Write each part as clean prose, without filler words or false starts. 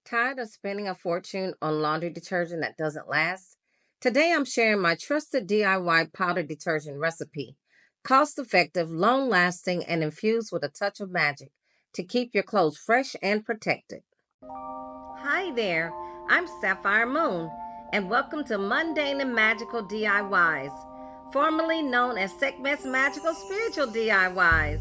Tired of spending a fortune on laundry detergent that doesn't last? Today I'm sharing my trusted DIY powder detergent recipe. Cost effective, long lasting, and infused with a touch of magic to keep your clothes fresh and protected. Hi there, I'm Sapphire Moon, and welcome to Mundane and Magickal DIYs, formerly known as Sekhmets Magickal Spiritual DIYs.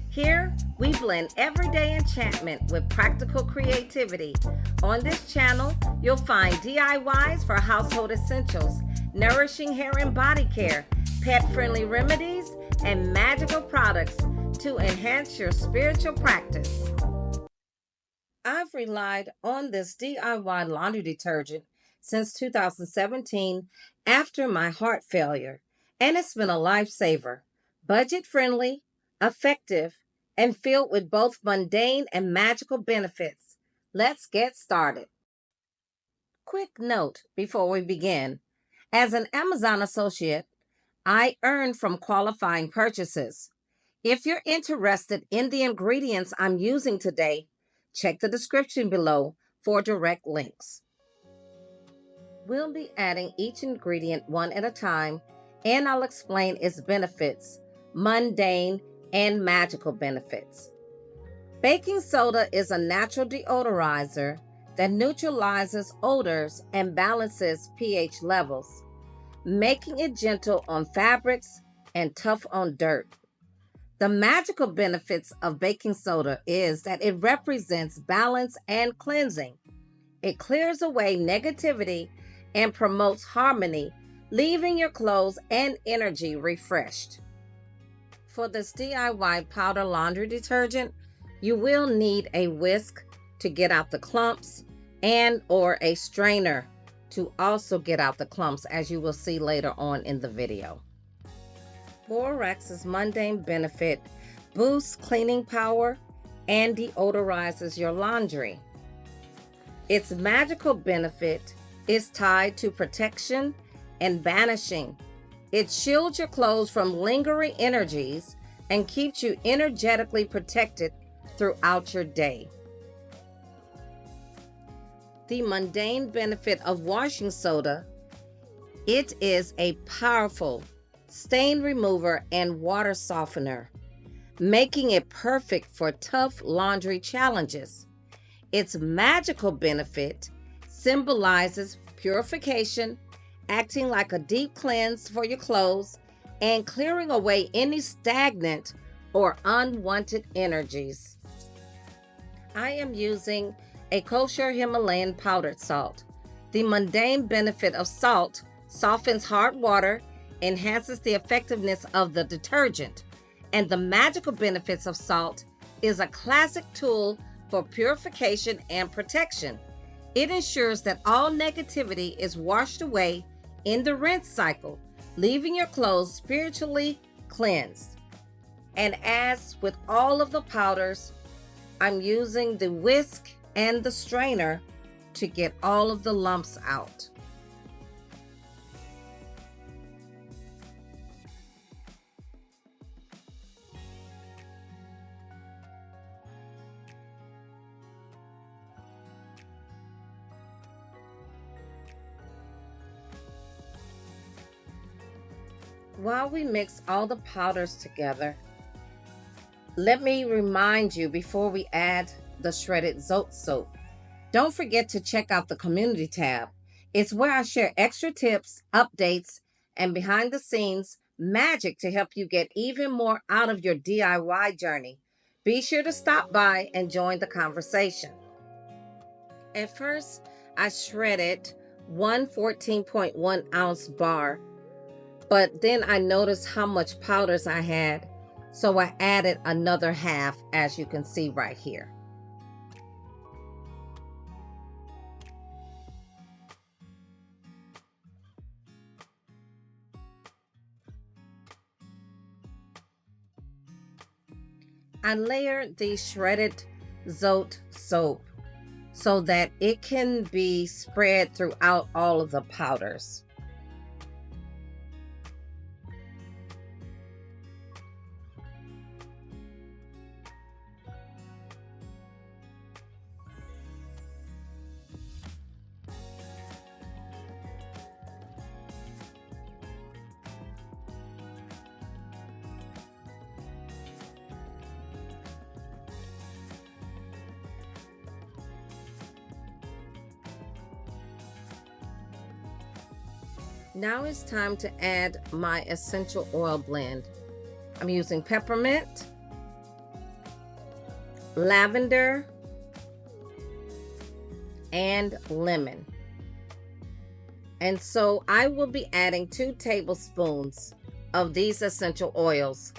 Here, we blend everyday enchantment with practical creativity. On this channel, you'll find DIYs for household essentials, nourishing hair and body care, pet-friendly remedies, and magical products to enhance your spiritual practice. I've relied on this DIY laundry detergent since 2017 after my heart failure, and it's been a lifesaver. Budget-friendly, effective, and filled with both mundane and magical benefits. Let's get started. Quick note before we begin. As an Amazon associate, I earn from qualifying purchases. If you're interested in the ingredients I'm using today, check the description below for direct links. We'll be adding each ingredient one at a time, and I'll explain its benefits, mundane and magical benefits. Baking soda is a natural deodorizer that neutralizes odors and balances pH levels, making it gentle on fabrics and tough on dirt. The magical benefits of baking soda is that it represents balance and cleansing. It clears away negativity and promotes harmony, leaving your clothes and energy refreshed. For this DIY powder laundry detergent, you will need a whisk to get out the clumps and or a strainer to also get out the clumps, as you will see later on in the video. Borax's mundane benefit boosts cleaning power and deodorizes your laundry. Its magical benefit is tied to protection and banishing. It shields your clothes from lingering energies and keeps you energetically protected throughout your day. The mundane benefit of washing soda: it is a powerful stain remover and water softener, making it perfect for tough laundry challenges. Its magical benefit symbolizes purification, acting like a deep cleanse for your clothes and clearing away any stagnant or unwanted energies. I am using a Kosher Himalayan powdered salt. The mundane benefit of salt softens hard water, enhances the effectiveness of the detergent, and the magical benefits of salt is a classic tool for purification and protection. It ensures that all negativity is washed away in the rinse cycle, leaving your clothes spiritually cleansed. And as with all of the powders, I'm using the whisk and the strainer to get all of the lumps out. While we mix all the powders together, let me remind you before we add the shredded Zote soap. Don't forget to check out the community tab. It's where I share extra tips, updates, and behind the scenes magic to help you get even more out of your DIY journey. Be sure to stop by and join the conversation. At first, I shredded one 14.1 ounce bar, but then I noticed how much powders I had, so I added another half, as you can see right here. I layered the shredded Zote soap so that it can be spread throughout all of the powders. Now it's time to add my essential oil blend. I'm using peppermint, lavender, and lemon. And so I will be adding 2 tablespoons of these essential oils.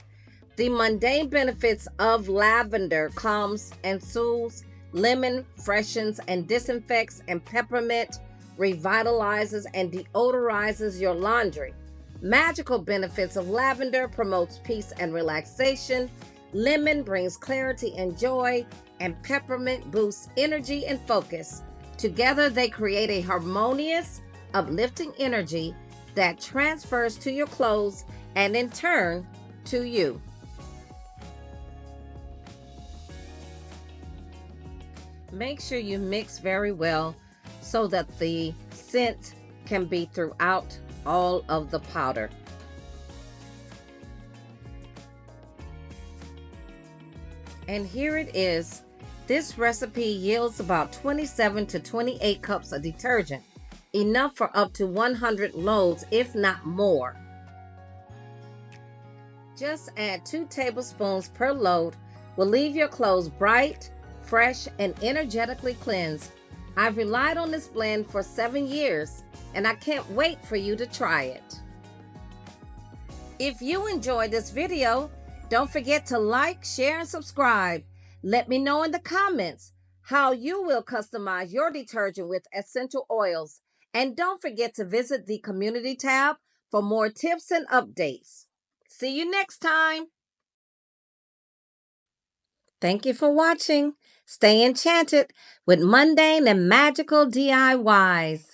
The mundane benefits of lavender calms and soothes, lemon freshens and disinfects, and peppermint revitalizes and deodorizes your laundry. Magical benefits of lavender promotes peace and relaxation, lemon brings clarity and joy, and peppermint boosts energy and focus. Together they create a harmonious, uplifting energy that transfers to your clothes and in turn to you. Make sure you mix very well so that the scent can be throughout all of the powder. And here it is. This recipe yields about 27 to 28 cups of detergent, enough for up to 100 loads, if not more. Just add 2 tablespoons per load will leave your clothes bright, fresh, and energetically cleansed. I've relied on this blend for 7 years, and I can't wait for you to try it. If you enjoyed this video, don't forget to like, share, and subscribe. Let me know in the comments how you will customize your detergent with essential oils. And don't forget to visit the community tab for more tips and updates. See you next time. Thank you for watching. Stay enchanted with Mundane and Magickal DIYs.